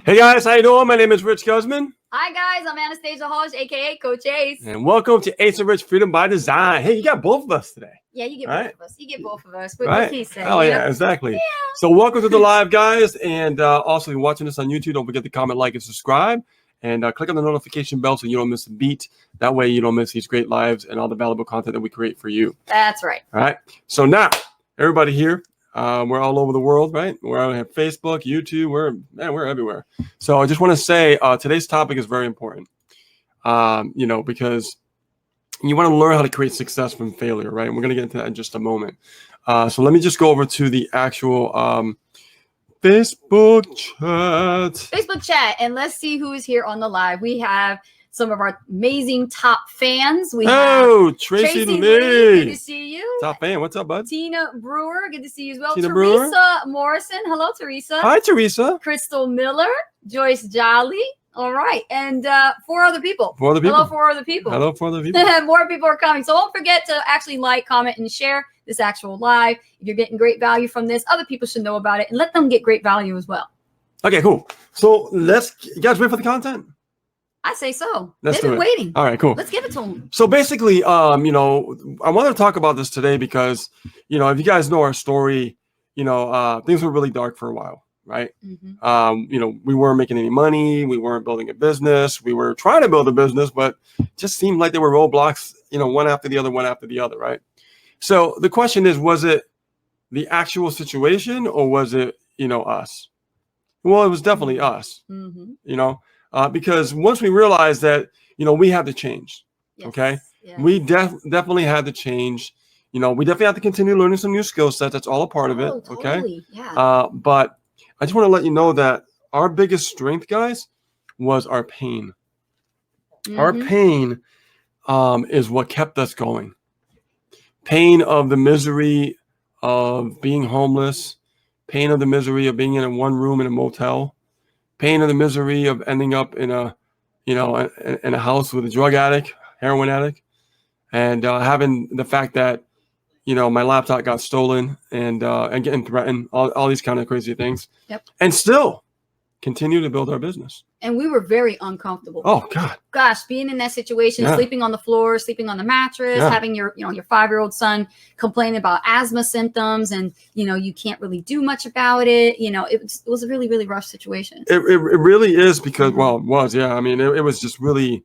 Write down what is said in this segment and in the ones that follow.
Hey guys, how you doing? My name is Rich Guzman. Hi guys, I'm Anastasia Hodge, aka Coach Ace. And welcome to Ace and Rich Freedom by Design. Hey, you got both of us today. Yeah, you get right? both of us. You get both of us. What Right? can you say? Oh yeah, exactly. Yeah. So welcome to the live, guys. And also, if you're watching this on YouTube, don't forget to comment, like, and subscribe. And click on the notification bell so you don't miss a beat. That way you don't miss these great lives and all the valuable content that we create for you. That's right. All right. So now, everybody here, we're all over the world, right? We're on Facebook, YouTube. We're everywhere. So I just want to say today's topic is very important. Because you want to learn how to create success from failure, right? And we're going to get into that in just a moment. So let me just go over to the actual Facebook chat. And let's see who is here on the live. We have some of our amazing top fans. We have Tracy Lee. Good to see you. Top fan. What's up, bud? Tina Brewer. Good to see you as well. Tina Teresa Brewer. Morrison. Hello, Teresa. Hi, Teresa. Crystal Miller. Joyce Jolly. All right. And four other people. Hello, four other people. Hello, four other people. More people are coming. So don't forget to actually like, comment, and share this actual live. If you're getting great value from this, other people should know about it and let them get great value as well. Okay, cool. So you guys ready for the content? I say so. Let's They've do been it. waiting. All right, cool. Let's give it to them. So basically, I wanted to talk about this today because, if you guys know our story, things were really dark for a while, right? Mm-hmm. We weren't making any money. We weren't building a business. We were trying to build a business, but it just seemed like there were roadblocks, one after the other, right? So the question is, was it the actual situation or was it, us? Well, it was definitely us, because once we realized that, we had to change. Yes. Okay. Yes. We definitely had to change. We definitely have to continue learning some new skill sets. That's all a part of it. Okay. Totally. Yeah. But I just want to let you know that our biggest strength, guys, was our pain. Mm-hmm. Our pain is what kept us going. Pain of the misery of being homeless, pain of the misery of being in one room in a motel, pain of the misery of ending up in a house with a drug addict, heroin addict, and having the fact that, my laptop got stolen and getting threatened, all these kind of crazy things. Yep. And still continue to build our business. And we were very uncomfortable. Oh God. Gosh, being in that situation, sleeping on the floor, sleeping on the mattress, having your 5-year-old son complaining about asthma symptoms, and you can't really do much about it. It was a really, really rough situation. It really is because well, it was, yeah. I mean, it was just really,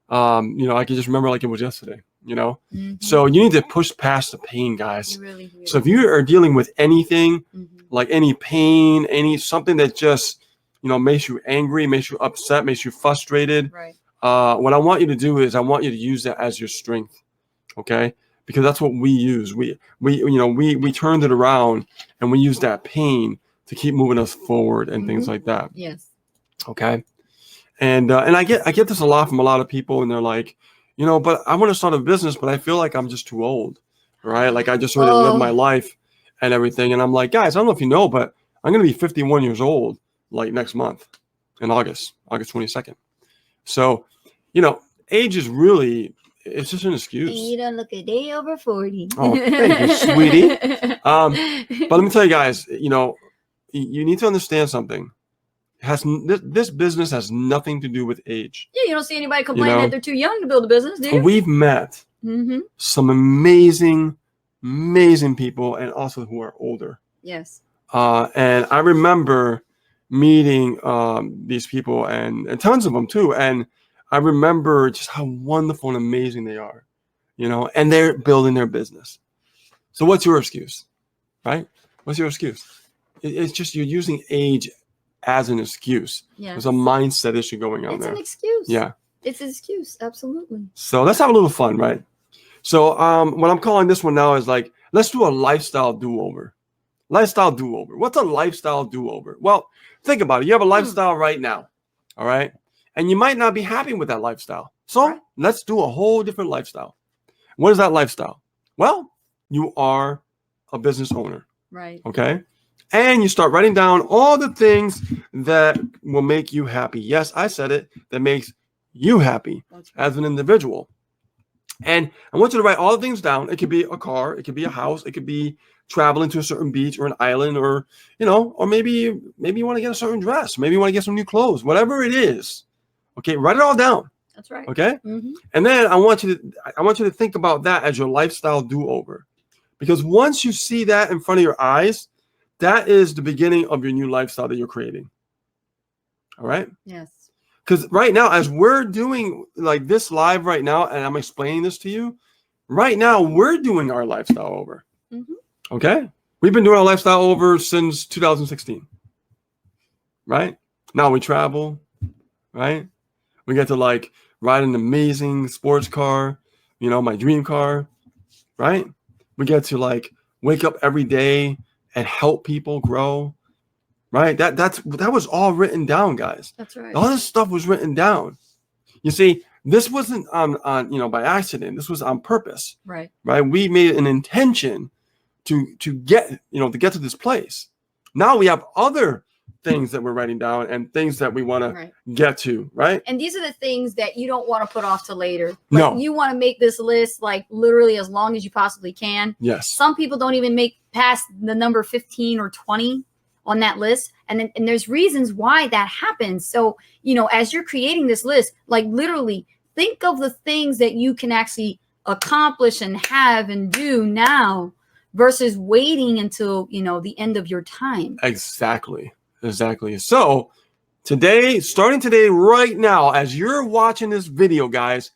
I can just remember like it was yesterday. Mm-hmm. So you need to push past the pain, guys. Really. So if you are dealing with anything, Mm-hmm. like any pain, something that just makes you angry, makes you upset, makes you frustrated. Right. What I want you to do is I want you to use that as your strength. Okay. Because that's what we use. We turned it around and we use that pain to keep moving us forward and things like that. Yes. Okay. And I get this a lot from a lot of people, and they're like, but I want to start a business, but I feel like I'm just too old. Right. Like I just already lived my life and everything. And I'm like, guys, I don't know if you know, but I'm going to be 51 years old like next month in August 22nd. So, age is really, it's just an excuse. And you don't look a day over 40. Oh, thank you, sweetie. But let me tell you guys, you need to understand something. This business has nothing to do with age. Yeah, you don't see anybody complaining that they're too young to build a business, do you? We've met some amazing people, and also who are older. Yes. And I remember meeting these people and tons of them too. And I remember just how wonderful and amazing they are, and they're building their business. So what's your excuse, right? What's your excuse? It's just you're using age as an excuse. Yeah. There's a mindset issue going on there. It's an excuse. Yeah. It's an excuse. Absolutely. So let's have a little fun, right? So what I'm calling this one now is like, let's do a lifestyle do-over. Lifestyle do-over. What's a lifestyle do-over? Well, think about it. You have a lifestyle right now, all right? And you might not be happy with that lifestyle. So let's do a whole different lifestyle. What is that lifestyle? Well, you are a business owner. Right. Okay? And you start writing down all the things that will make you happy. Yes, I said it. That makes you happy as an individual. And I want you to write all the things down. It could be a car. It could be a house. It could be traveling to a certain beach or an island, or, you know, or maybe you want to get a certain dress, maybe you want to get some new clothes, whatever it is. Okay, write it all down. That's right. Okay, Mm-hmm. and then I want you to think about that as your lifestyle do-over, because once you see that in front of your eyes, that is the beginning of your new lifestyle that you're creating. All right. Yes. Because right now, as we're doing like this live right now, and I'm explaining this to you, right now we're doing our lifestyle over. Mm-hmm. Okay? We've been doing our lifestyle over since 2016. Right? Now we travel, right? We get to like ride an amazing sports car, you know, my dream car, right? We get to like wake up every day and help people grow. Right? That was all written down, guys. That's right. All this stuff was written down. You see, this wasn't on by accident. This was on purpose. Right. Right? We made an intention to get to this place. Now we have other things that we're writing down and things that we want to get to, right? And these are the things that you don't want to put off to later. Like, no. You want to make this list like literally as long as you possibly can. Yes. Some people don't even make past the number 15 or 20 on that list. And there's reasons why that happens. So, you know, as you're creating this list, like literally think of the things that you can actually accomplish and have and do now versus waiting until, you know, the end of your time. Exactly. So starting today, right now, as you're watching this video, guys,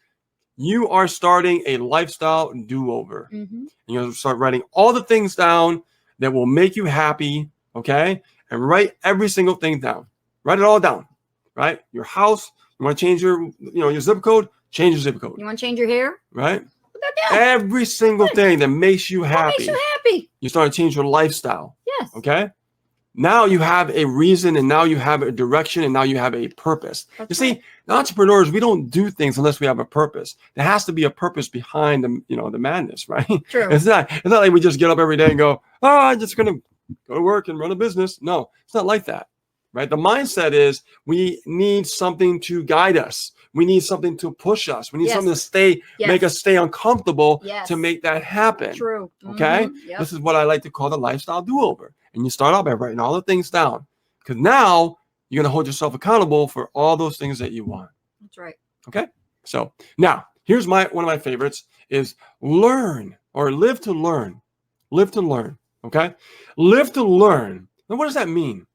you are starting a lifestyle do-over. Mm-hmm. You're going to start writing all the things down that will make you happy. Okay. And write every single thing down. Write it all down. Right? Your house. You want to change your zip code? Change your zip code. You want to change your hair? Right? Put that down. Every single thing that makes you happy. What makes you happy? You start to change your lifestyle. Yes. Okay. Now you have a reason, and now you have a direction, and now you have a purpose. That's you see, entrepreneurs, we don't do things unless we have a purpose. There has to be a purpose behind the madness, right? True. It's not like we just get up every day and go, oh, I'm just gonna go to work and run a business. No, it's not like that, right? The mindset is we need something to guide us. We need something to push us. We need something to make us stay uncomfortable to make that happen. True. Okay? Mm-hmm. Yep. This is what I like to call the lifestyle do-over. And you start out by writing all the things down, because now you're going to hold yourself accountable for all those things that you want. That's right. Okay? So now here's one of my favorites is learn or live to learn. Live to learn. Okay? Live to learn. Now, what does that mean?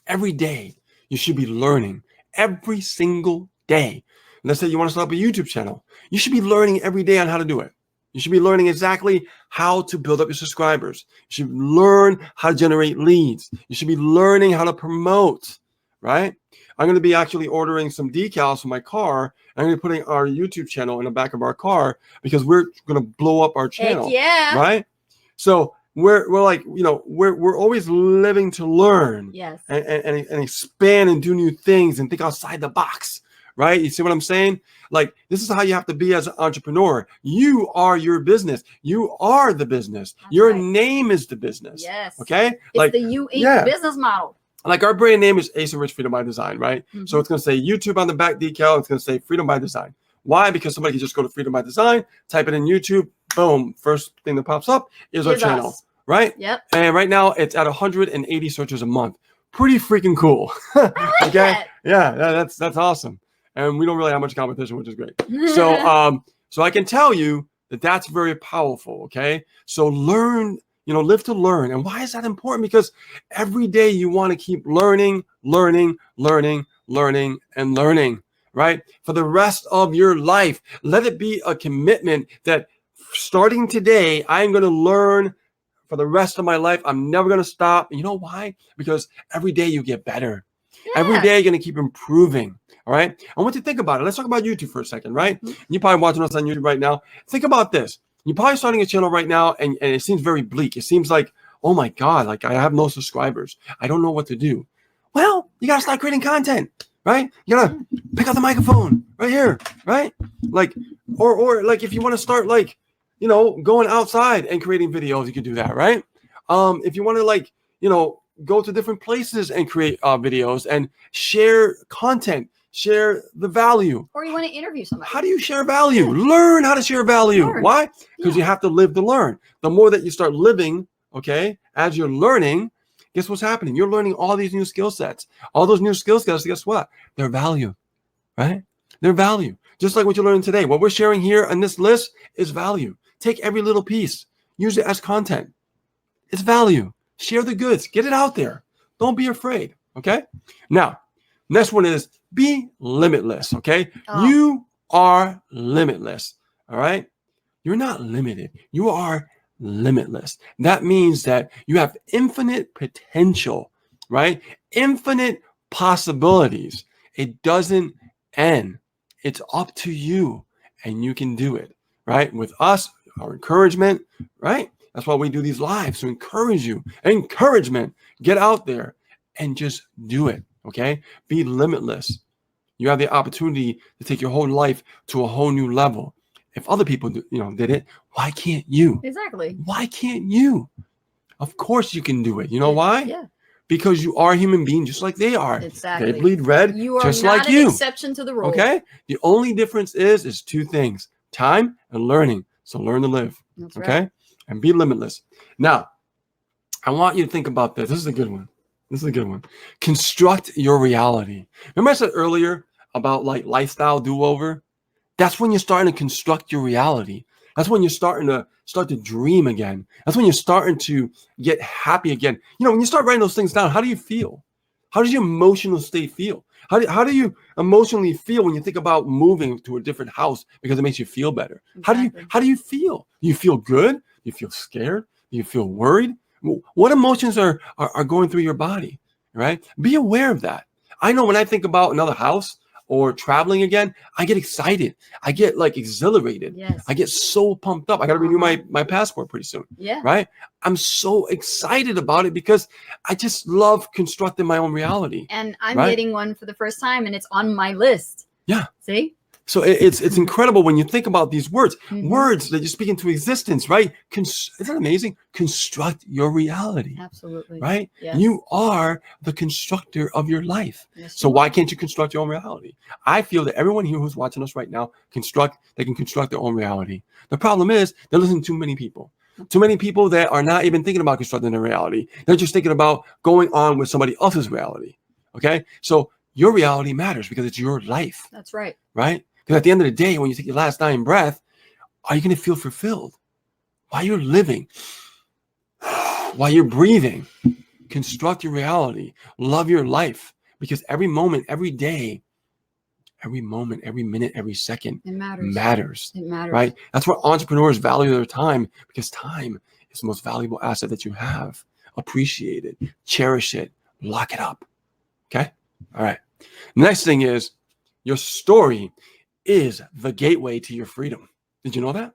Every day you should be learning. Every single day. Let's say you want to start up a YouTube channel. You should be learning every day on how to do it. You should be learning exactly how to build up your subscribers. You should learn how to generate leads. You should be learning how to promote, right? I'm going to be actually ordering some decals for my car. I'm going to be putting our YouTube channel in the back of our car because we're going to blow up our channel. Heck yeah. Right? So we're like, we're always living to learn. Yes. And expand and do new things and think outside the box. Right? You see what I'm saying? Like, this is how you have to be as an entrepreneur. You are your business. You are the business. That's your right. name is the business. Yes. Okay? It's like the You Inc. business model. Like our brand name is Ace and Rich Freedom by Design, right? Mm-hmm. So it's going to say YouTube on the back decal. It's going to say Freedom by Design. Why? Because somebody can just go to Freedom by Design, type it in YouTube, boom. First thing that pops up is our channel, us. right? Yep. And right now it's at 180 searches a month. Pretty freaking cool. I like that. Yeah, that's awesome. And we don't really have much competition, which is great. So I can tell you that that's very powerful. Okay. So learn, live to learn. And why is that important? Because every day you want to keep learning, and learning, right? For the rest of your life. Let it be a commitment that starting today, I'm going to learn for the rest of my life. I'm never going to stop. And you know why? Because every day you get better. Yeah. Every day you're going to keep improving. All right. I want you to think about it. Let's talk about YouTube for a second, right? Mm-hmm. You're probably watching us on YouTube right now. Think about this. You're probably starting a channel right now and it seems very bleak. It seems like, oh my God, like I have no subscribers. I don't know what to do. Well, you got to start creating content, right? You got to pick up the microphone right here, right? Like, or like if you want to start like, going outside and creating videos, you can do that, right? If you want to like, go to different places and create videos and share content, share the value. Or you want to interview somebody. How do you share value? Learn how to share value. Learn. Why? Because Yeah. you have to live to learn. The more that you start living, okay, as you're learning, guess what's happening? You're learning all these new skill sets. All those new skill sets, guess what? They're value, right? They're value. Just like what you're learning today. What we're sharing here on this list is value. Take every little piece. Use it as content. It's value. Share the goods. Get it out there. Don't be afraid, okay? Now, next one is be limitless, okay? Oh. You are limitless, all right? You're not limited. You are limitless. That means that you have infinite potential, right? Infinite possibilities. It doesn't end. It's up to you, and you can do it, right? With us, our encouragement, right? That's why we do these lives, to encourage you. Encouragement. Get out there and just do it, okay? Be limitless. You have the opportunity to take your whole life to a whole new level. If other people did it, why can't you? Exactly. Why can't you? Of course you can do it. You know why? Yeah. Because you are a human being just like they are. Exactly. They bleed red You are just not like an you. exception to the rule. Okay? The only difference is two things: time and learning. So learn to live. That's Okay? right. And be limitless. Now, I want you to think about this. This is a good one. This is a good one. Construct your reality. Remember I said earlier about like lifestyle do-over? That's when you're starting to construct your reality. That's when you're starting to dream again. That's when you're starting to get happy again. You know, when you start writing those things down, how do you feel? How does your emotional state feel? How do you emotionally feel when you think about moving to a different house because it makes you feel better? Exactly. How do you feel? Do you feel good? Do you feel scared? Do you feel worried? What emotions are going through your body, right? Be aware of that. I know when I think about another house or traveling again, I get excited. I get like exhilarated. Yes. I get so pumped up. I got to renew my passport pretty soon, Yeah. right? I'm so excited about it because I just love constructing my own reality. And I'm Right? getting one for the first time, and it's on my list. Yeah. See? So it's incredible when you think about these words, Mhm. words that you speak into existence, right? Isn't that amazing? Construct your reality, Absolutely. right? Yes. You are the constructor of your life. Yes, So you why are. can't you construct your own reality? I feel that everyone here who's watching us right now they can construct their own reality. The problem is they're listening to too many people. Too many people that are not even thinking about constructing their reality. They're just thinking about going on with somebody else's reality. Okay? So your reality matters because it's your life, That's right. right? Because at the end of the day, when you take your last dying breath, are you going to feel fulfilled? While you're living, while you're breathing, construct your reality. Love your life. Because every moment, every day, every moment, every minute, every second It matters. matters, It matters. right? That's why entrepreneurs value their time, because time is the most valuable asset that you have. Appreciate it, cherish it, lock it up. Okay? All right. Next thing is your story is the gateway to your freedom. Did you know that?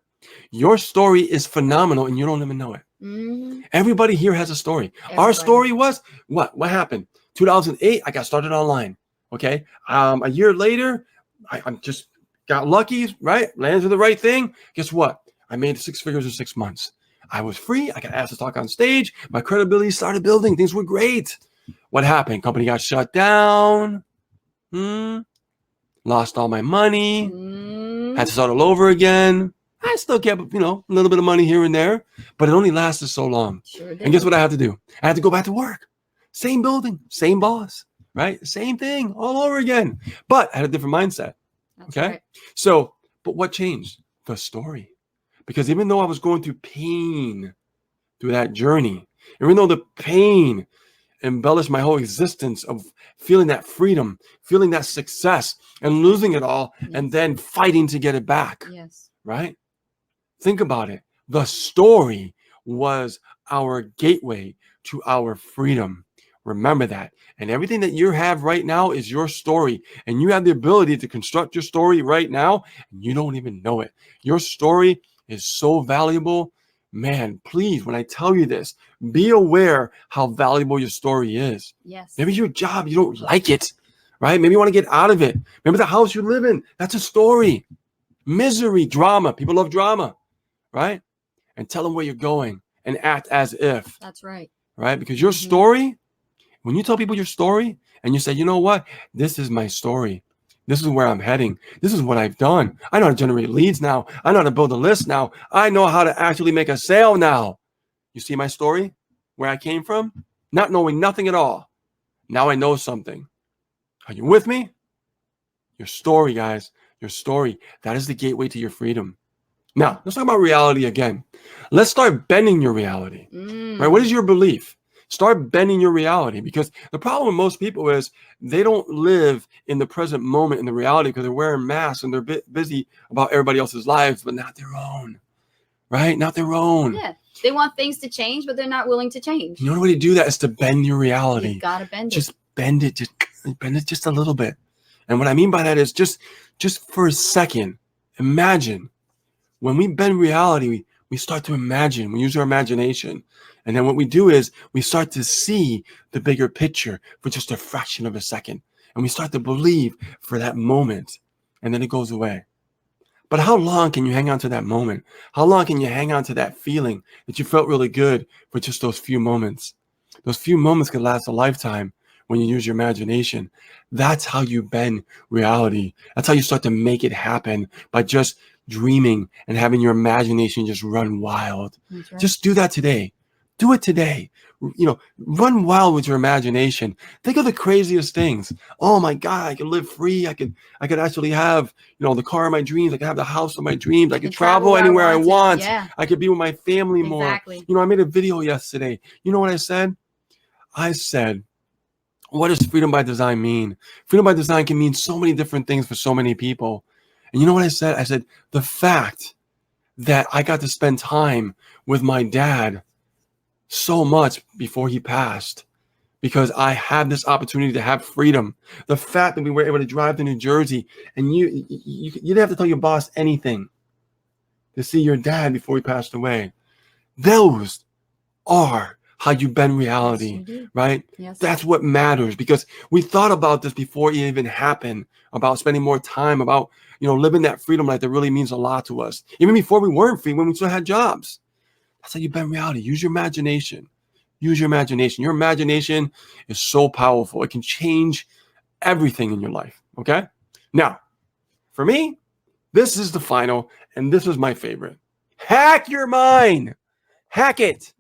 Your story is phenomenal and you don't even know it. Mhm. Everybody here has a story. Our Everybody. story was what? What happened? 2008, I got started online. Okay. A year later, I just got lucky, right? Landed to the right thing. Guess what? I made 6 figures in 6 months. I was free. I got asked to talk on stage. My credibility started building. Things were great. What happened? Company got shut down. Lost all my money. Mhm. Had to start all over again. I still kept, a little bit of money here and there, but it only lasted so long. Sure did. And guess what I had to do? I had to go back to work. Same building, same boss, right? Same thing all over again. But I had a different mindset. That's Okay. right. So, but what changed? The story. Because even though I was going through pain through that journey, even though the pain embellished my whole existence of feeling that freedom, feeling that success, and losing it all, and then fighting to get it back, Yes. right? Think about it. The story was our gateway to our freedom. Remember that. And everything that you have right now is your story. And you have the ability to construct your story right now, and you don't even know it. Your story is so valuable. Man, please, when I tell you this, be aware how valuable your story is. Yes. Maybe your job, you don't like it, right? Maybe you want to get out of it. Remember the house you live in? That's a story. Misery, drama. People love drama, right? And tell them where you're going and act as if, That's right. right? Because your story, when you tell people your story and you say, you know what? This is my story. This is where I'm heading. This is what I've done. I know how to generate leads now. I know how to build a list now. I know how to actually make a sale now. You see my story? Where I came from? Not knowing nothing at all. Now I know something. Are you with me? Your story, guys. Your story. That is the gateway to your freedom. Now, let's talk about reality again. Let's start bending your reality. Right? What is your belief? Start bending your reality, because the problem with most people is they don't live in the present moment in the reality, because they're wearing masks and they're busy about everybody else's lives, but not their own. Right? Not their own. Yeah. They want things to change, but they're not willing to change. You know the way to do that is to bend your reality. You gotta bend it. Just bend it. Just bend it just a little bit. And what I mean by that is just for a second, imagine when we bend reality, we start to imagine. We use our imagination. And then what we do is we start to see the bigger picture for just a fraction of a second. And we start to believe for that moment. And then it goes away. But how long can you hang on to that moment? How long can you hang on to that feeling that you felt really good for just those few moments? Those few moments can last a lifetime when you use your imagination. That's how you bend reality. That's how you start to make it happen, by just dreaming and having your imagination just run wild. That's right. Just do that today. Do it today. You know, run wild with your imagination. Think of the craziest things. Oh my God, I can live free. I could actually have, you know, the car of my dreams. I could have the house of my dreams. I could travel anywhere I want. Yeah. I could be with my family more. Exactly. You know, I made a video yesterday. You know what I said? I said, what does freedom by design mean? Freedom by design can mean so many different things for so many people. And you know what I said? I said, the fact that I got to spend time with my dad so much before he passed, because I had this opportunity to have freedom. The fact that we were able to drive to New Jersey, and you didn't have to tell your boss anything to see your dad before he passed away. Those are how you bend reality, Yes, right? Yes. That's what matters, because we thought about this before it even happened, about spending more time, about, you know, living that freedom life that really means a lot to us. Even before we weren't free, when we still had jobs. That's how you bend reality. Use your imagination. Use your imagination. Your imagination is so powerful. It can change everything in your life, okay? Now, for me, this is the final, and this is my favorite. Hack your mind. Hack it.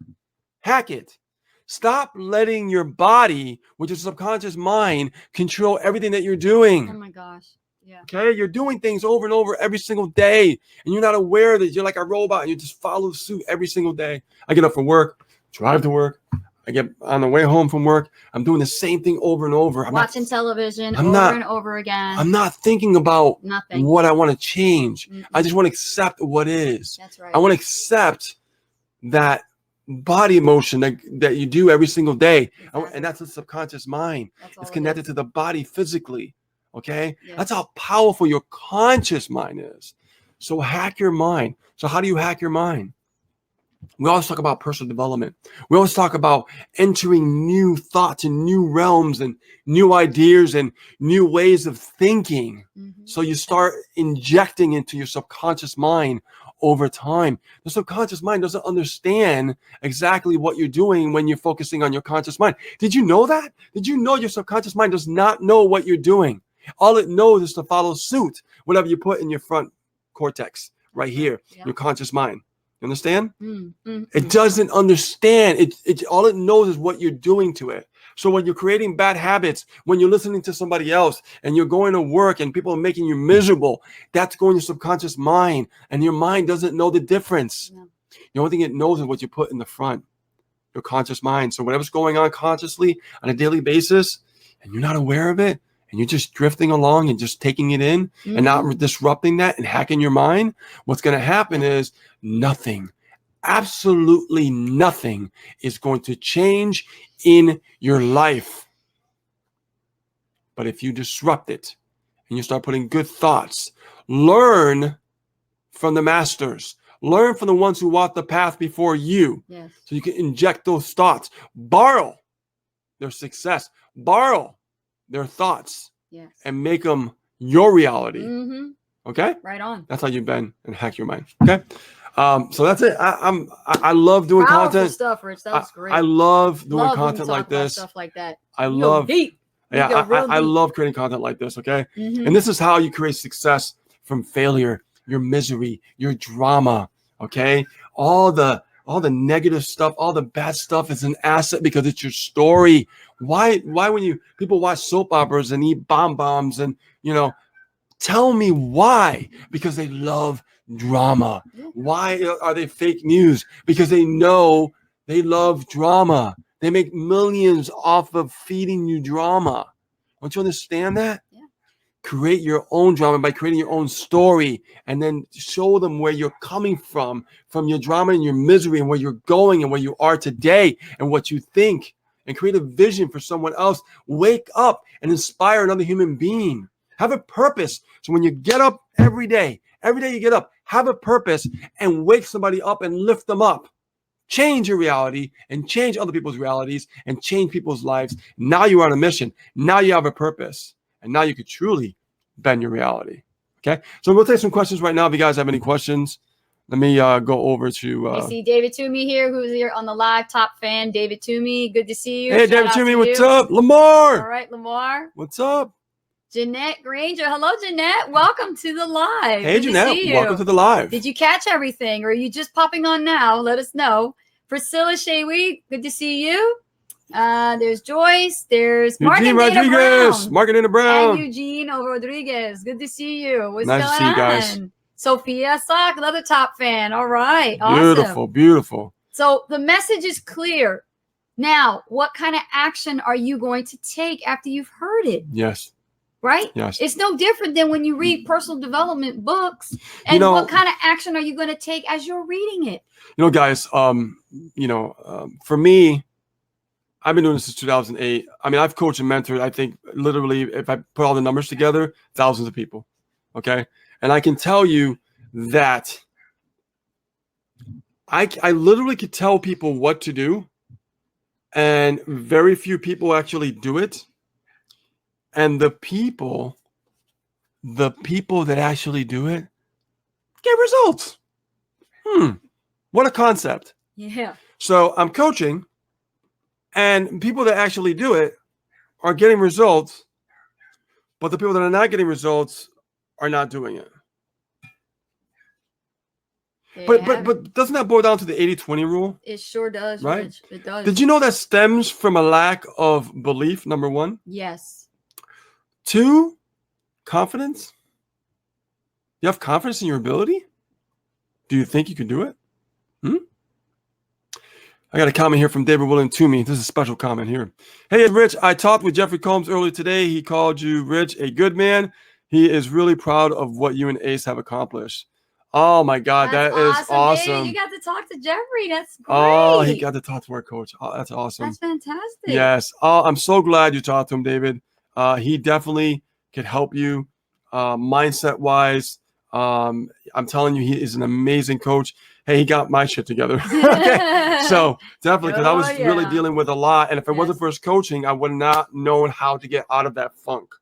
Hack it. Stop letting your body, which is subconscious mind, control everything that you're doing. Oh my gosh. Yeah. Okay, you're doing things over and over every single day, and you're not aware that you're like a robot and you just follow suit every single day. I get up for work, drive to work. I get on the way home from work. I'm doing the same thing over and over. Watching television over and over again. I'm not thinking about nothing. What I want to change. I just want to accept what is. That's right. I want to accept that body motion that you do every single day. Exactly. And that's the subconscious mind. It's connected to the body physically. Okay. Yes. That's how powerful your conscious mind is. So hack your mind. So how do you hack your mind? We always talk about personal development. We always talk about entering new thoughts and new realms and new ideas and new ways of thinking. So you start injecting into your subconscious mind over time. The subconscious mind doesn't understand exactly what you're doing when you're focusing on your conscious mind. Did you know that? Did you know your subconscious mind does not know what you're doing? All it knows is to follow suit, whatever you put in your front cortex right here, your conscious mind. You understand? It doesn't understand. All it knows is what you're doing to it. So when you're creating bad habits, when you're listening to somebody else and you're going to work and people are making you miserable, that's going to your subconscious mind, and your mind doesn't know the difference. No. The only thing it knows is what you put in the front, your conscious mind. So whatever's going on consciously on a daily basis and you're not aware of it, and you're just drifting along and just taking it in and not disrupting that and hacking your mind, what's going to happen is nothing, absolutely nothing is going to change in your life. But if you disrupt it and you start putting good thoughts, learn from the masters, learn from the ones who walked the path before you. Yes. So you can inject those thoughts, borrow their success, borrow their thoughts, and make them your reality. Okay? Right on. That's how you bend and hack your mind. Okay? So that's it. I love doing powerful content stuff, Rich. That was great. I love doing content like this. Stuff like that. I love Yeah, go real I deep. love creating content like this, okay? Mhm. And this is how you create success from failure, your misery, your drama, okay? All the negative stuff, all the bad stuff is an asset because it's your story. Why when people watch soap operas and eat bombs and, tell me why? Because they love drama. Yeah. Why are they fake news? Because they know they love drama. They make millions off of feeding you drama. Don't you understand that? Yeah. Create your own drama by creating your own story and then show them where you're coming from your drama and your misery and where you're going and where you are today and what you think, and create a vision for someone else. Wake up and inspire another human being. Have a purpose. So when you get up every day you get up, have a purpose and wake somebody up and lift them up. Change your reality and change other people's realities and change people's lives. Now you are on a mission. Now you have a purpose. And now you could truly bend your reality. Okay. So we'll take some questions right now. If you guys have any questions, let me go over to. I see David Toomey here, who's here on the live. Top fan, David Toomey. Good to see you. Hey, Shout David out Toomey, to what's you. up? Lamar. All right, Lamar. What's up? Jeanette Granger. Hello, Jeanette. Welcome to the live. Hey, Good to Jeanette. see you. Welcome to the live. Did you catch everything, or are you just popping on now? Let us know. Priscilla Shaywee, good to see you. There's Joyce. There's Eugene Margarita Rodriguez. Brown. Margarita Brown. And Eugene Rodriguez. Good to see you. What's Nice to going see you on? guys. Sophia Sock, another top fan. All right. Beautiful, Awesome. beautiful. So the message is clear. Now, what kind of action are you going to take after you've heard it? Yes. Right? Yes. It's no different than when you read personal development books. And what kind of action are you going to take as you're reading it? Guys, for me, I've been doing this since 2008. I mean, I've coached and mentored, I think, literally, if I put all the numbers together, thousands of people. Okay. And I can tell you that I literally could tell people what to do, and very few people actually do it. And the people that actually do it get results. What a concept. Yeah. So I'm coaching, and people that actually do it are getting results, but the people that are not getting results are not doing it. But doesn't that boil down to the 80-20 rule? It sure does, right? Rich. It does. Did you know that stems from a lack of belief, number one? Yes. 2, confidence. You have confidence in your ability? Do you think you can do it? I got a comment here from David William Toomey. This is a special comment here. Hey, Rich, I talked with Jeffrey Combs earlier today. He called you, Rich, a good man. He is really proud of what you and Ace have accomplished. Oh, my God. That's awesome. Baby. You got to talk to Jeffrey. That's great. Oh, he got to talk to our coach. Oh, that's awesome. That's fantastic. Yes. Oh, I'm so glad you talked to him, David. He definitely could help you mindset-wise. I'm telling you, he is an amazing coach. Hey, he got my shit together. So definitely, because I was really dealing with a lot. And if it wasn't for his coaching, I would not known how to get out of that funk.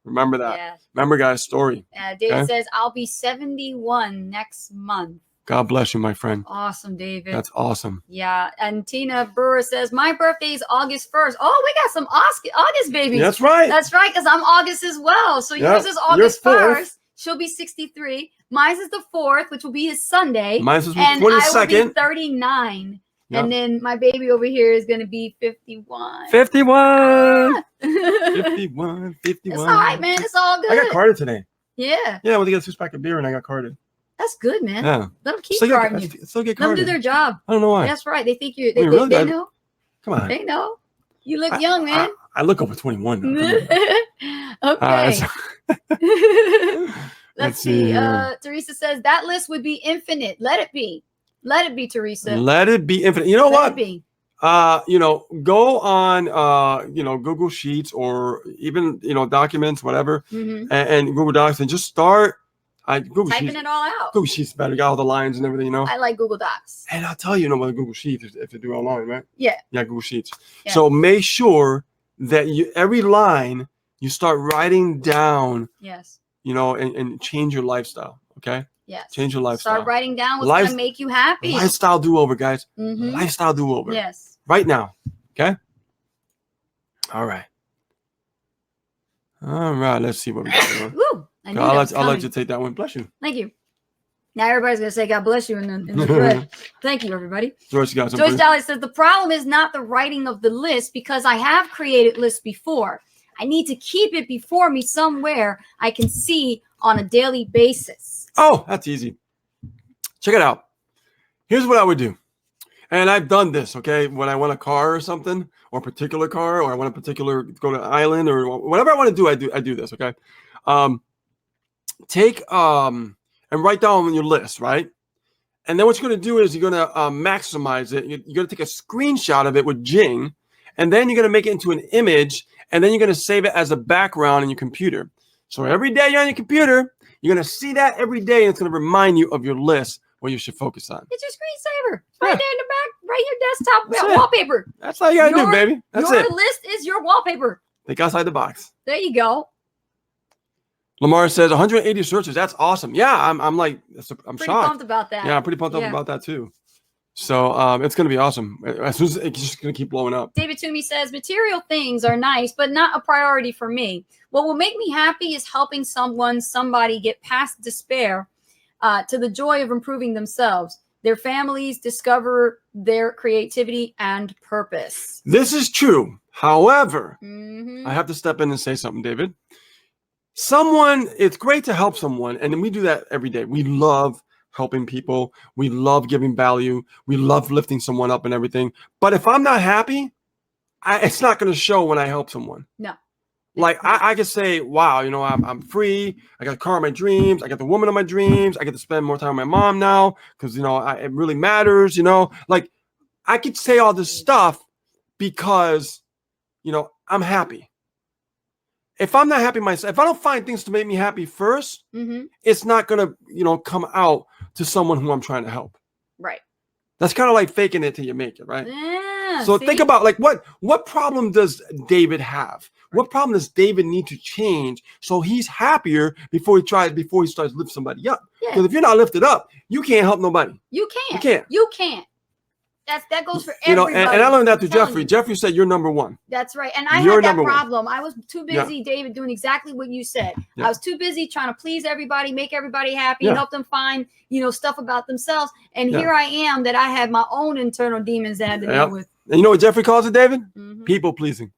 Remember that. Yeah. Remember, guys, story. David says, I'll be 71 next month. God bless you, my friend. Awesome, David. That's awesome. Yeah. And Tina Brewer says, my birthday is August 1st. Oh, we got some August babies. That's right. That's right, because I'm August as well. So yours is August 1st. She'll be 63. Mine is the 4th, which will be his Sunday. Mine's the 22nd. And I will be 39. Yep. And then my baby over here is going to be 51. 51. 51. It's all right, man. It's all good. I got carded today. Yeah. Yeah, I went to get a 6-pack of beer and I got carded. That's good, man. Yeah. Let them keep carding you. Still get Let carded. them do their job. I don't know why. That's right. They think you. They know. Come on. They know. You look young, man. I look over 21. Okay. Let's see. Teresa says that list would be infinite. Let it be. Let it be, Teresa. Let it be infinite. You know what? Let it be. Go on, Google Sheets or even, documents, whatever, and Google Docs, and just start. Google typing Sheets, it all out. Google Sheets better. Got all the lines and everything, I like Google Docs. And I'll tell you, with Google Sheets, if you do it online, right? Yeah. Yeah, Google Sheets. Yeah. So make sure that every line you start writing down. Yes. And change your lifestyle. Okay. Yes. Change your lifestyle. Start writing down what's going to make you happy. Lifestyle do-over, guys. Lifestyle do-over. Yes. Right now. Okay. All right. All right, let's see what we got. Woo! I knew that I'll was let coming. you take that one. Bless you. Thank you. Now everybody's gonna say God bless you in the thread. Thank you, everybody. Joyce got some. Joyce Daly says the problem is not the writing of the list because I have created lists before. I need to keep it before me somewhere I can see on a daily basis. Oh, that's easy. Check it out. Here's what I would do. And I've done this, okay? When I want a car or something, or a particular car, or I want a particular go to an island, or whatever I want to do, I do this, okay? Take and write down on your list, right? And then what you're going to do is you're going to maximize it. You're going to take a screenshot of it with Jing, and then you're going to make it into an image, and then you're going to save it as a background in your computer. So every day you're on your computer, you're going to see that every day, and it's going to remind you of your list, what you should focus on. It's your screensaver. Right Yeah. there in the back, right your desktop That's it. wallpaper. That's all you got to do, baby. That's your it. list is your wallpaper. Think outside the box. There you go. Lamar says 180 searches. That's awesome. Yeah, I'm Pretty shocked. pumped about that. Yeah, I'm pretty pumped up about that too. So it's going to be awesome. As soon as it's just going to keep blowing up. David Toomey says material things are nice, but not a priority for me. What will make me happy is helping somebody get past despair to the joy of improving themselves, their families, discover their creativity and purpose. This is true. However, Mm-hmm. I have to step in and say something, David. It's great to help someone, and we do that every day. We love helping people. We love giving value. We love lifting someone up and everything. But if I'm not happy, it's not going to show when I help someone. No. Like I can say, wow, I'm free. I got the car of my dreams. I got the woman of my dreams. I get to spend more time with my mom now because, it really matters, Like I could say all this stuff because, I'm happy. If I'm not happy myself, if I don't find things to make me happy first, Mm-hmm. it's not going to, come out to someone who I'm trying to help. Right. That's kind of like faking it till you make it, right? Yeah, So see? think about what problem does David have? What problem does David need to change so he's happier before he starts to lift somebody up? Because Yeah. if you're not lifted up, you can't help nobody. You can't. You can't. You can't. That goes for everybody. And I learned that through I'm telling Jeffrey. you. Jeffrey said you're number one. That's right. And I You're had that number one. problem. I was too busy, David, doing exactly what you said. Yeah. I was too busy trying to please everybody, make everybody happy, Yeah. help them find, stuff about themselves. And Yeah. here I am that I had my own internal demons that I had to Yep. deal with. And you know what Jeffrey calls it, David? Mhm. People pleasing.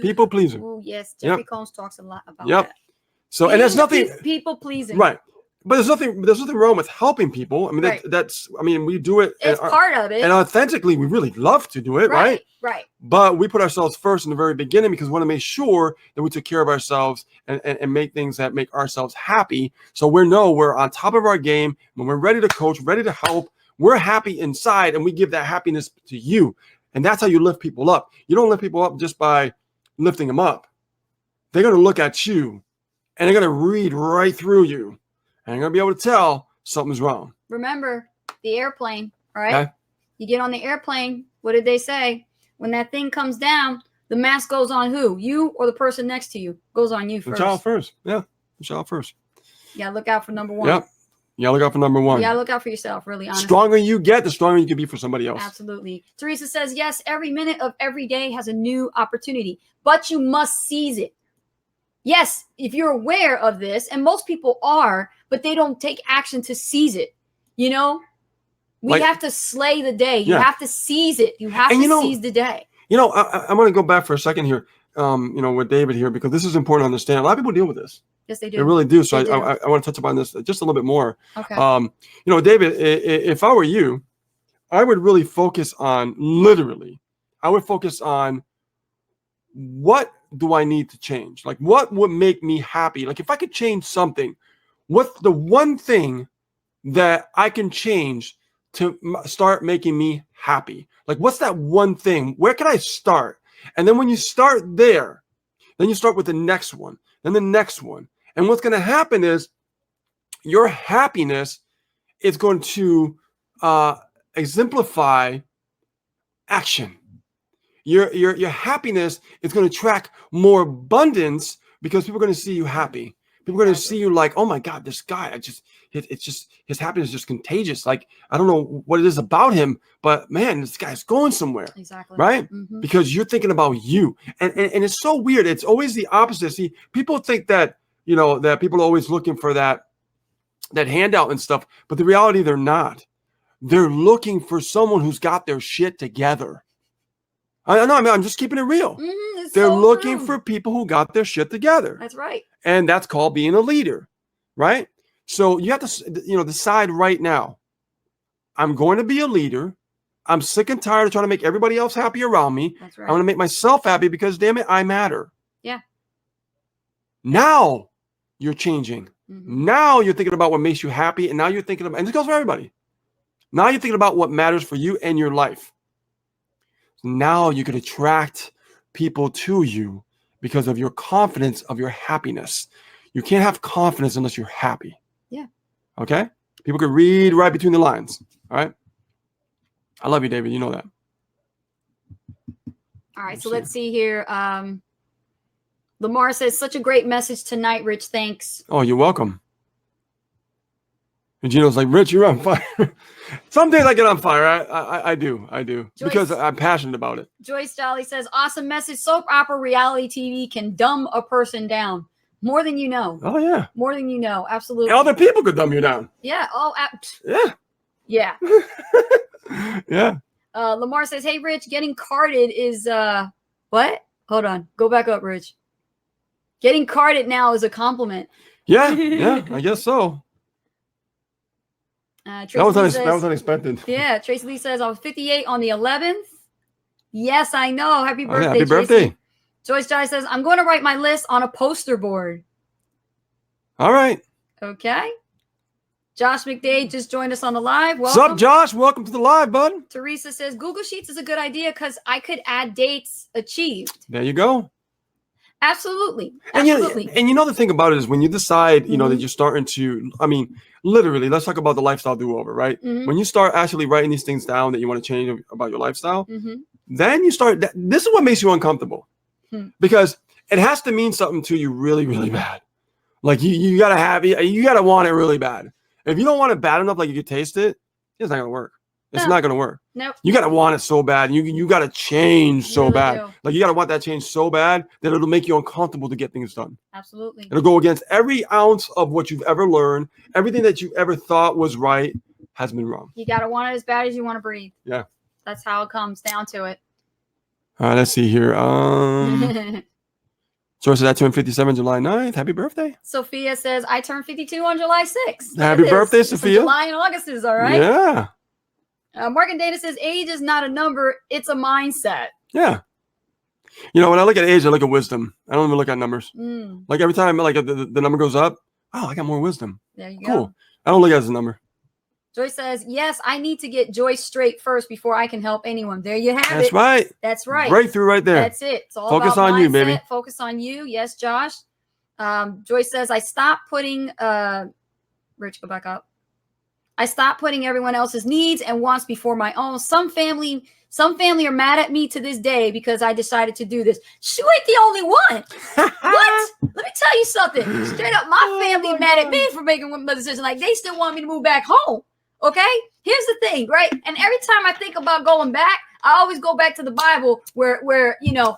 People pleasing. Oh, yes. Yep. Jeffrey Combs talks a lot about Yep. that. So and there's nothing People pleasing. right. But there's nothing wrong with helping people. I mean, Right. we do it It's part of it. and authentically, we really love to do it, right? Right. But we put ourselves first in the very beginning because we want to make sure that we took care of ourselves and make things that make ourselves happy. So we're on top of our game. When we're ready to coach, ready to help, we're happy inside and we give that happiness to you. And that's how you lift people up. You don't lift people up just by lifting them up. They're going to look at you and they're going to read right through you. And they're going to be able to tell something's wrong. Remember the airplane, right? Okay. You get on the airplane. What did they say? When that thing comes down, the mask goes on who? You or the person next to you? Goes on you The first. child first. Yeah. The child first. You gotta look out for number one. Yep. You gotta look out for number one. You gotta look out for yourself, really, honestly. Stronger you get, the stronger you can be for somebody else. Absolutely. Teresa says, yes, every minute of every day has a new opportunity, but you must seize it. Yes, if you're aware of this, and most people are, but they don't take action to seize it. We have to slay the day. You have to seize it. You have to seize the day. I'm going to go back for a second here, with David here, because this is important to understand. A lot of people deal with this. Yes, they do. They really do. So They do. I want to touch upon this just a little bit more. Okay. David, if I were you, I would really focus on what do I need to change? Like, what would make me happy? Like, if I could change something, what's the one thing that I can change to start making me happy? Like, what's that one thing? Where can I start? And then when you start there, then you start with the next one, then the next one. And what's going to happen is your happiness is going to exemplify action. Your happiness is going to attract more abundance because people are going to see you happy. People are going to see you like, oh my God, this guy, it's just, his happiness is just contagious. Like, I don't know what it is about him, but man, this guy's going somewhere. Exactly. Right? Mm-hmm. Because you're thinking about you. And it's so weird. It's always the opposite. See, people think that, you know, that people are always looking for that handout and stuff, but the reality, they're not. They're looking for someone who's got their shit together. I know, I'm just keeping it real. They're so looking true. for people who got their shit together. That's right. And that's called being a leader, right? So you have to, you know, decide right now, I'm going to be a leader. I'm sick and tired of trying to make everybody else happy around me. That's right. I want to make myself happy because, damn it, I matter. Yeah. Now you're changing. Now you're thinking about what makes you happy. And now you're thinking about, and this goes for everybody. Now you're thinking about what matters for you and your life. Now you could attract people to you because of your confidence, of your happiness. You can't have confidence unless you're happy. Yeah. Okay? People can read right between the lines. All right? I love you, David. You know that. All right. So let's see here. Lamar says, such a great message tonight, Rich. Thanks. Oh, you're welcome. And Gino's like, Rich, you're on fire. Some days I get on fire. I do. Joyce, because I'm passionate about it. Joyce Jolly says, awesome message. Soap opera reality TV can dumb a person down. More than you know. Oh, yeah. More than you know. Absolutely. And other people could dumb you down. Yeah. Oh, yeah. Yeah. Yeah. Lamar says, hey, Rich, getting carded is, what? Hold on. Go back up, Rich. Getting carded now is a compliment. Yeah. Yeah. I guess so. That was unexpected. Yeah. Tracy Lee says, I was 58 on the 11th. Yes, I know. Happy birthday, happy Tracy. Birthday. Joyce Jai says, I'm going to write my list on a poster board. All right. Okay. Josh McDade just joined us on the live. Welcome. What's up, Josh? Welcome to the live, bud. Teresa says, Google Sheets is a good idea because I could add dates achieved. There you go. Absolutely. And you know the thing about it is when you decide, you know, that you're starting to, I mean, literally, let's talk about the lifestyle do-over, right? When you start actually writing these things down that you want to change about your lifestyle, then you start, this is what makes you uncomfortable. Because it has to mean something to you really, really bad. Like you got to want it really bad. If you don't want it bad enough, like you can taste it, it's not going to work. It's not going to work. Nope. You got to want it so bad. You got to change so bad. Like you got to want that change so bad that it'll make you uncomfortable to get things done. Absolutely. It'll go against every ounce of what you've ever learned. Everything that you ever thought was right has been wrong. You got to want it as bad as you want to breathe. Yeah. That's how it comes down to it. All right, let's see here. Source says I turned 57 July 9th. Happy birthday. Sophia says I turned 52 on July 6th. Happy birthday, Sophia. July and August is all right. Yeah. Mark and Dana says age is not a number, it's a mindset. Yeah. You know, when I look at age, I look at wisdom. I don't even look at numbers. Like every time like the number goes up, oh, I got more wisdom. There you go. Cool. I don't look at it as a number. Joyce says, yes, I need to get Joyce straight first before I can help anyone. There you have it. That's right. That's right. Breakthrough right there. That's it. It's all Focus about on mindset. you, baby. Focus on you. Yes, Josh. Joyce says, I stopped putting Rich, go back up. I stopped putting everyone else's needs and wants before my own. Some family are mad at me to this day because I decided to do this. You ain't the only one. What? Let me tell you something. Straight up, my family mad at me for making one decision. Like they still want me to move back home. Okay? Here's the thing, right? And every time I think about going back, I always go back to the Bible where you know,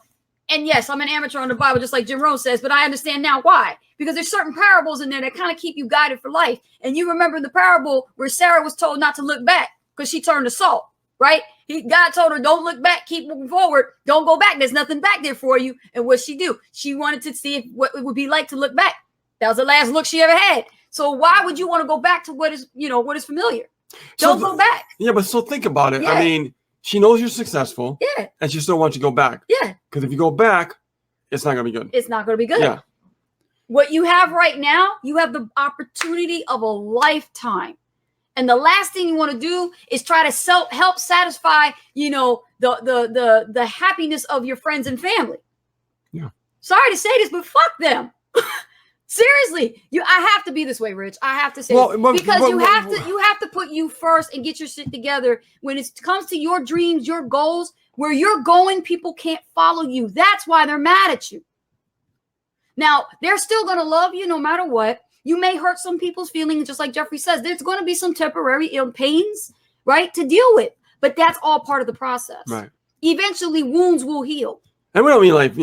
and yes, I'm an amateur on the Bible, just like Jim Rohn says, but I understand now why. Because there's certain parables in there that kind of keep you guided for life. And you remember the parable where Sarah was told not to look back because she turned to salt, right? God told her, don't look back, keep moving forward. Don't go back. There's nothing back there for you. And what'd she do? She wanted to see what it would be like to look back. That was the last look she ever had. So why would you want to go back to what is familiar? Don't go back. Yeah, but so think about it. Yeah. I mean, she knows you're successful. Yeah. And she still wants you to go back. Yeah. Because if you go back, it's not going to be good. It's not going to be good. Yeah. What you have right now, you have the opportunity of a lifetime. And the last thing you want to do is try to help satisfy, you know, the happiness of your friends and family. Yeah. Sorry to say this, but fuck them. Seriously, I have to be this way, Rich. I have to say because you have to put you first and get your shit together. When it comes to your dreams, your goals, where you're going, people can't follow you. That's why they're mad at you. Now, they're still going to love you no matter what. You may hurt some people's feelings, just like Jeffrey says. There's going to be some temporary pains, right, to deal with. But that's all part of the process. Right. Eventually, wounds will heal. And we don't mean like,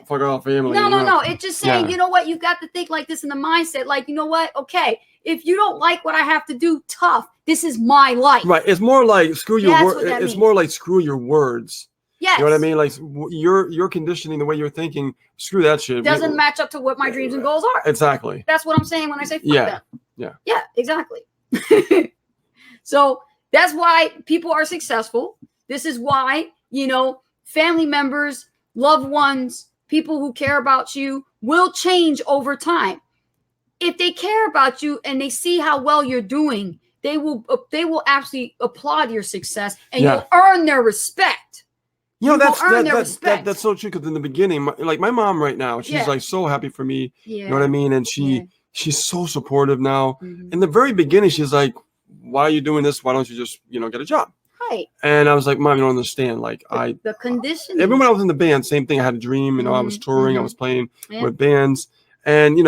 fuck off family. No. It's just saying, you know what? You've got to think like this in the mindset. Like, you know what? Okay, if you don't like what I have to do, tough. This is my life. Right. It's more like screw your words. It's means. more like screw your words. Yes. You know what I mean? Like your conditioning, the way you're thinking, screw that shit. Doesn't match up to what my dreams and goals are. Exactly. That's what I'm saying when I say fuck them. Yeah. Yeah, exactly. So that's why people are successful. This is why, family members, loved ones, people who care about you will change over time. If they care about you and they see how well you're doing, they will absolutely applaud your success and you'll earn their respect. That's so true. Because in the beginning, my mom right now, she's like so happy for me. Yeah. You know what I mean? And she's so supportive now. Mm-hmm. In the very beginning, she's like, "Why are you doing this? Why don't you just get a job?" Right. And I was like, "Mom, you don't understand. The condition. Even when I was in the band, same thing. I had a dream. I was touring. I was playing with bands, and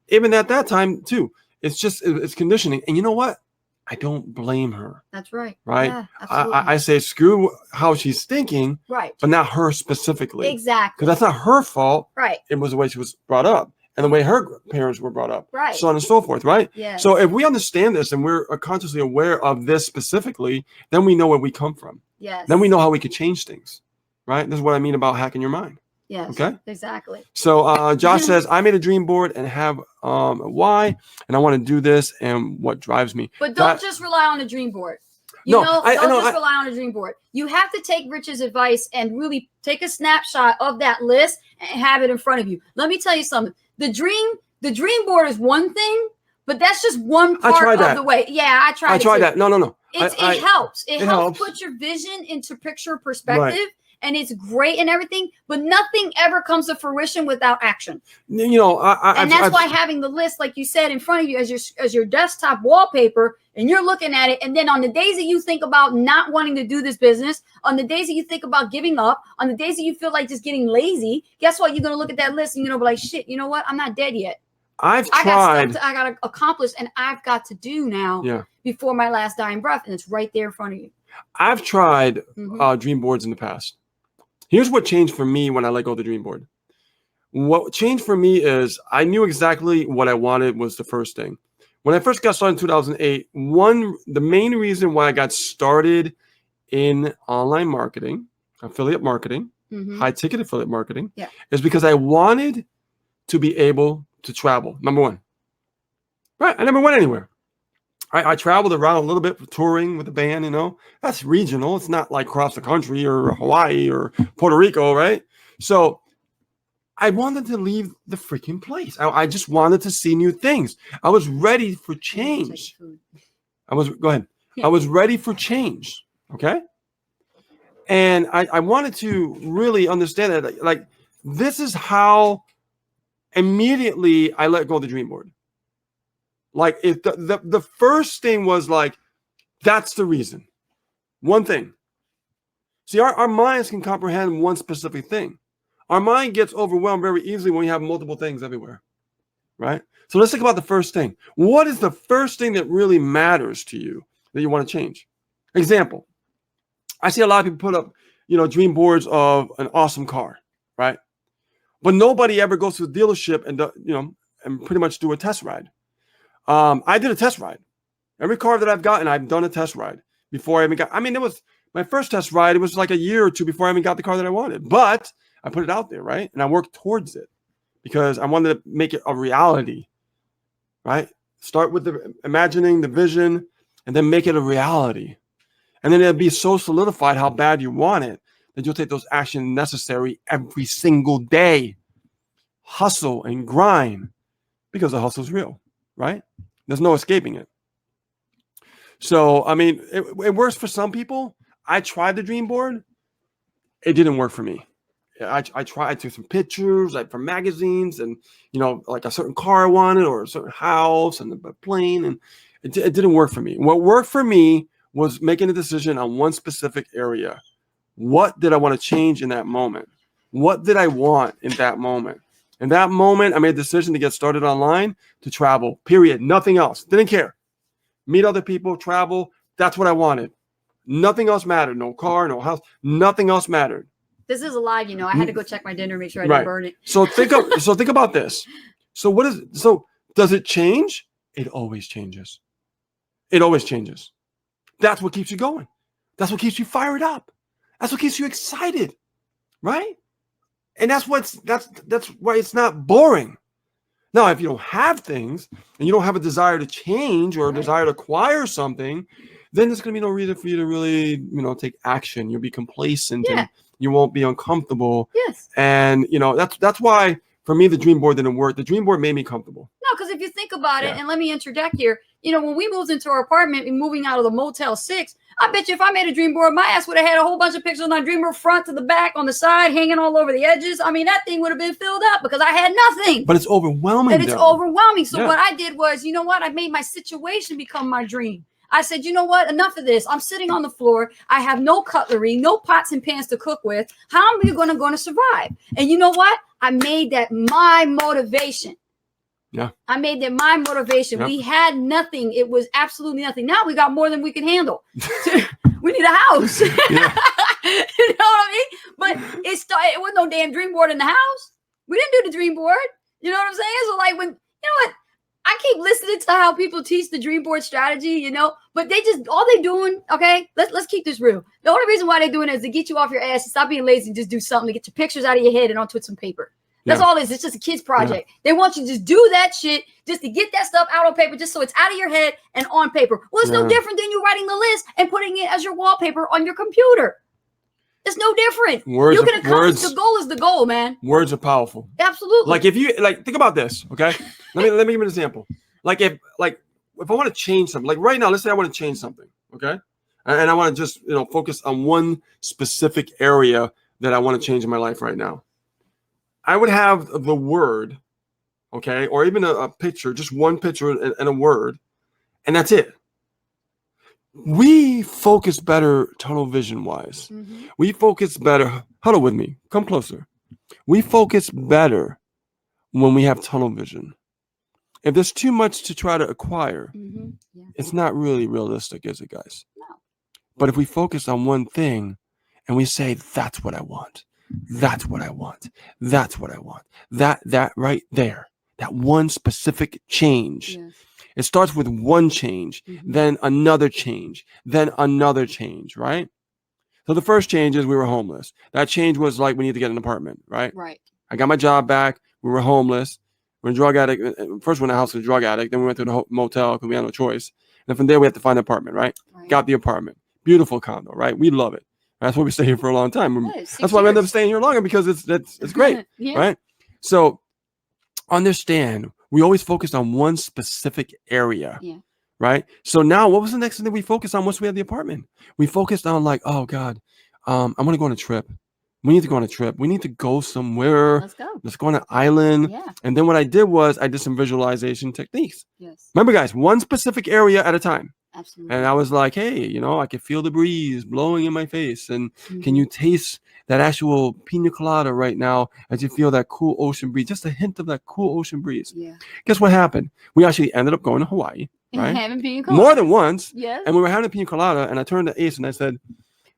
even at that time too, it's conditioning. And you know what? I don't blame her. That's right. Right. Yeah, I say screw how she's thinking. Right. But not her specifically. Exactly. Because that's not her fault. Right. It was the way she was brought up and the way her parents were brought up. Right. So on and so forth. Right. Yeah. So if we understand this and we're consciously aware of this specifically, then we know where we come from. Yes. Then we know how we could change things. Right. This is what I mean about hacking your mind. Yes. Okay. Exactly. So Josh says, I made a dream board and have a why, and I want to do this and what drives me. But don't just rely on a dream board. Don't just rely on a dream board. You have to take Rich's advice and really take a snapshot of that list and have it in front of you. Let me tell you something. The dream board is one thing, but that's just one part of the way. Yeah, I tried that. No. It helps. It helps put your vision into picture perspective. Right. And it's great and everything, but nothing ever comes to fruition without action. And that's why having the list, like you said, in front of you as your desktop wallpaper, and you're looking at it. And then on the days that you think about not wanting to do this business, on the days that you think about giving up, on the days that you feel like just getting lazy, guess what? You're going to look at that list and you're going to be like, shit, you know what? I'm not dead yet. I got stuff I got to accomplish and I've got to do now before my last dying breath. And it's right there in front of you. I've tried dream boards in the past. Here's what changed for me when I let go of the dream board. What changed for me is I knew exactly what I wanted was the first thing. When I first got started in 2008, the main reason why I got started in online marketing, affiliate marketing, high ticket affiliate marketing, is because I wanted to be able to travel. Number one. Right. I never went anywhere. I traveled around a little bit touring with the band, that's regional. It's not like across the country or Hawaii or Puerto Rico, right? So I wanted to leave the freaking place. I just wanted to see new things. I was ready for change. Go ahead. I was ready for change. Okay. And I wanted to really understand that, like, this is how immediately I let go of the dream board. Like, if the first thing was like, that's the reason. One thing. See, our minds can comprehend one specific thing. Our mind gets overwhelmed very easily when we have multiple things everywhere, right? So let's think about the first thing. What is the first thing that really matters to you that you want to change? Example. I see a lot of people put up, dream boards of an awesome car, right? But nobody ever goes to the dealership and, and pretty much do a test ride. I did a test ride. Every car that I've gotten, I've done a test ride before I even got. It was my first test ride. It was like a year or two before I even got the car that I wanted. But I put it out there, right? And I worked towards it because I wanted to make it a reality, right? Start with imagining the vision and then make it a reality. And then it'll be so solidified how bad you want it that you'll take those actions necessary every single day. Hustle and grind because the hustle's real. Right? There's no escaping it. So, it works for some people. I tried the dream board. It didn't work for me. I tried. I took some pictures from magazines and, like a certain car I wanted or a certain house and a plane. And it didn't work for me. What worked for me was making a decision on one specific area. What did I want to change in that moment? What did I want in that moment? In that moment, I made a decision to get started online, to travel, period. Nothing else. Didn't care. Meet other people, travel. That's what I wanted. Nothing else mattered. No car, no house. Nothing else mattered. This is alive, you know. I had to go check my dinner, make sure I Right. didn't burn it. So think about this. So does it change? It always changes. It always changes. That's what keeps you going. That's what keeps you fired up. That's what keeps you excited. Right? And that's why it's not boring. Now, if you don't have things and you don't have a desire to change or a desire to acquire something, then there's going to be no reason for you to really, take action. You'll be complacent and you won't be uncomfortable. Yes. And, that's why for me, the dream board didn't work. The dream board made me comfortable. No, because if you think about it, and let me interject here, when we moved into our apartment and moving out of the Motel 6, I bet you if I made a dream board, my ass would have had a whole bunch of pictures on my dream board, front to the back, on the side, hanging all over the edges. I mean, that thing would have been filled up because I had nothing. But it's overwhelming. It's overwhelming. So what I did was, you know what? I made my situation become my dream. I said, you know what? Enough of this. I'm sitting on the floor. I have no cutlery, no pots and pans to cook with. How am I going to survive? And you know what? I made that my motivation. Yeah. I made that my motivation. Yep. We had nothing. It was absolutely nothing. Now we got more than we can handle. We need a house. You know what I mean? But it was no damn dream board in the house. We didn't do the dream board. You know what I'm saying? So like when, I keep listening to how people teach the dream board strategy, but all they doing, okay, let's keep this real. The only reason why they're doing it is to get you off your ass and stop being lazy and just do something to get your pictures out of your head and onto some paper. That's all it is. It's just a kid's project. They want you to just do that shit just to get that stuff out on paper, just so it's out of your head and on paper. Well, it's no different than you writing the list and putting it as your wallpaper on your computer. It's no different. You can accomplish the goal is the goal, man. Words are powerful. Absolutely. Like if you think about this, okay? let me give you an example. Like if I want to change something, like right now, let's say I want to change something, okay? And I want to just focus on one specific area that I want to change in my life right now. I would have the word, okay, or even a picture, just one picture and a word, and that's it. We focus better tunnel vision wise. Mm-hmm. We focus better. Huddle with me. Come closer. We focus better when we have tunnel vision. If there's too much to try to acquire, it's not really realistic, is it, guys? No. But if we focus on one thing and we say, that's what I want. That's what I want. That's what I want. That right there. That one specific change. Yes. It starts with one change, then another change, then another change, right? So the first change is we were homeless. That change was like we need to get an apartment, right? Right. I got my job back. We were homeless. We're a drug addict. First, we went to the house with a drug addict. Then we went to the motel because we had no choice. And from there, we had to find an apartment, right? Got the apartment. Beautiful condo, right? We love it. That's why we stay here for a long time. That's why we end up staying here longer because it's great, right? So understand, we always focused on one specific area, right? So now what was the next thing that we focused on once we had the apartment? We focused on like, oh God, I want to go on a trip. We need to go on a trip. We need to go somewhere. Let's go. Let's go on an island. Yeah. And then what I did was I did some visualization techniques. Yes. Remember, guys, one specific area at a time. Absolutely. And I was like, hey, I can feel the breeze blowing in my face. And can you taste that actual pina colada right now as you feel that cool ocean breeze, just a hint of that cool ocean breeze? Yeah. Guess what happened? We actually ended up going to Hawaii, right? Having pina colada. More than once. Yes. And we were having a pina colada, and I turned to Ace and I said,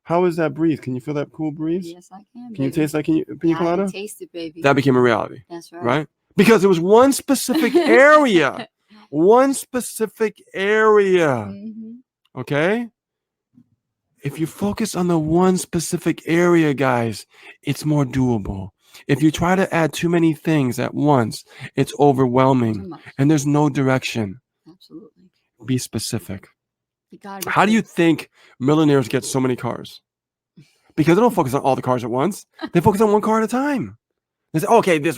how is that breeze? Can you feel that cool breeze? Yes, I can. Can you taste that pina colada? I can taste it, baby. That became a reality. That's right. Right? Because it was one specific area. One specific area. Okay? If you focus on the one specific area, guys, it's more doable. If you try to add too many things at once, it's overwhelming and there's no direction. Absolutely. Be specific. How do you think millionaires get so many cars? Because they don't focus on all the cars at once. They focus on one car at a time. They say, okay, this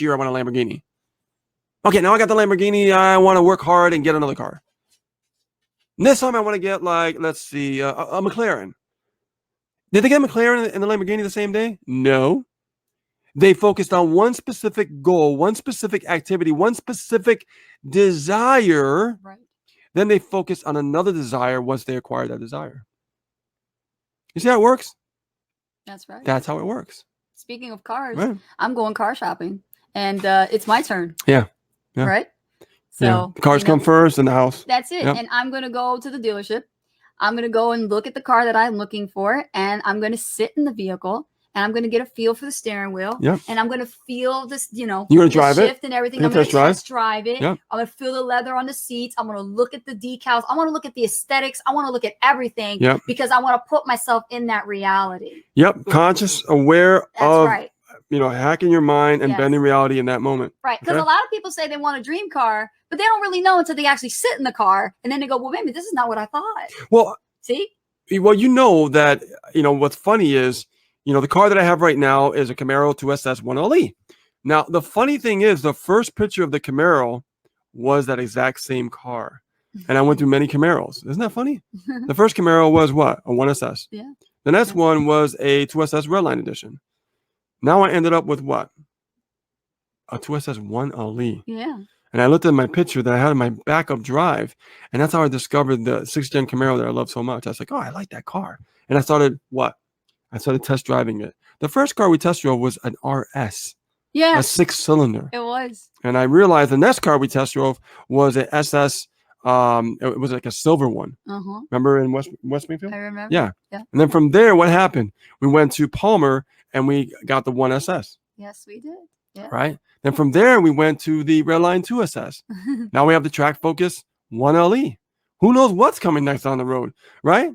year I want a Lamborghini. Okay, now I got the Lamborghini. I want to work hard and get another car. This time I want to get let's see, a McLaren. Did they get a McLaren and the Lamborghini the same day? No. They focused on one specific goal, one specific activity, one specific desire. Right. Then they focused on another desire once they acquired that desire. You see how it works? That's right. That's how it works. Speaking of cars, right. I'm going car shopping. and it's my turn. Yeah. Yeah. Right. So Yeah. The cars you know, come first in the house. That's it. Yep. And I'm going to go to the dealership. I'm going to go and look at the car that I'm looking for. And I'm going to sit in the vehicle and I'm going to get a feel for the steering wheel. Yep. And I'm going to feel this, you know, You're going to the drive it. shift and everything. You're I'm going to gonna test drive it. Yep. I'm going to feel the leather on the seats. I'm going to look at the decals. I want to look at the aesthetics. I want to look at everything Yep. because I want to put myself in that reality. Yep. Conscious, aware That's of, right. you know, hacking your mind and Yes. bending reality in that moment. Right. Because Okay. a lot of people say they want a dream car, but they don't really know until they actually sit in the car. And then they go, well, maybe this is not what I thought. Well, See? Well, you know that, you know, what's funny is, you know, the car that I have right now is a Camaro 2SS 1LE. Now, the funny thing is the first picture of the Camaro was that exact same car. And I went through many Camaros. Isn't that funny? The first Camaro was what? A 1SS. Yeah. The next one was a 2SS Redline Edition. Now I ended up with what? A 2SS 1LE. Yeah. And I looked at my picture that I had in my backup drive, and that's how I discovered the 6th gen Camaro that I love so much. I was like, oh, I like that car. And I started what? I started test driving it. The first car we test drove was an RS, Yeah. a 6-cylinder. It was. And I realized the next car we test drove was an SS. It was like a silver one. Uh-huh. Remember in West Springfield? I remember. Yeah. Yeah. And then from there, what happened? We went to Palmer and we got the 1SS, Yes, we did. Yeah. right? Then from there, we went to the Redline 2SS. Now we have the Track Focus 1LE. Who knows what's coming next on the road, right?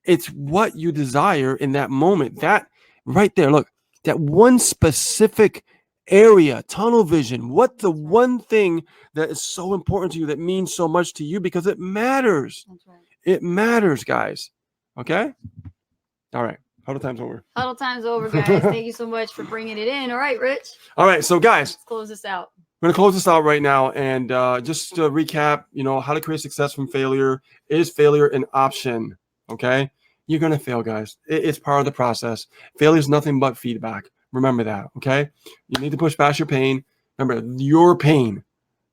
It's what you desire in that moment. That right there, look, that one specific area, tunnel vision. What the one thing that is so important to you, that means so much to you, because it matters. That's right. It matters, guys. Okay? All right. Huddle time's over. Huddle time's over, guys. Thank you so much for bringing it in. All right, Rich. All right. So, guys, Let's close this out. we're going to close this out right now. And just to recap, you know, how to create success from failure. Is failure an option? Okay? You're going to fail, guys. It's part of the process. Failure is nothing but feedback. Remember that, okay? You need to push past your pain. Remember, your pain,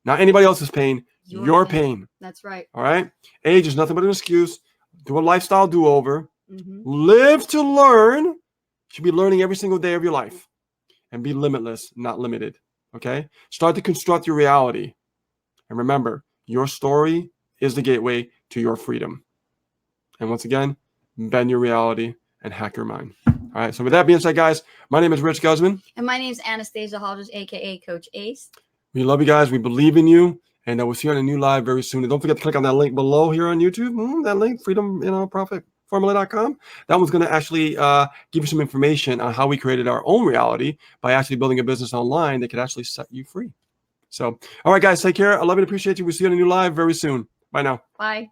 not anybody else's pain, your pain. That's right. All right? Age is nothing but an excuse. Do a lifestyle do-over. Mm-hmm. Live to learn. You should be learning every single day of your life. And be limitless, not limited, okay? Start to construct your reality. And remember, your story is the gateway to your freedom. And once again, bend your reality and hack your mind. All right. So with that being said, guys, my name is Rich Guzman. And my name's Anastasia Hodges, a.k.a. Coach Ace. We love you guys. We believe in you. And we'll see you on a new live very soon. And don't forget to click on that link below here on YouTube. That link, freedomprofitformula.com. That one's going to actually give you some information on how we created our own reality by actually building a business online that could actually set you free. So, all right, guys, take care. I love and appreciate you. We'll see you on a new live very soon. Bye now. Bye.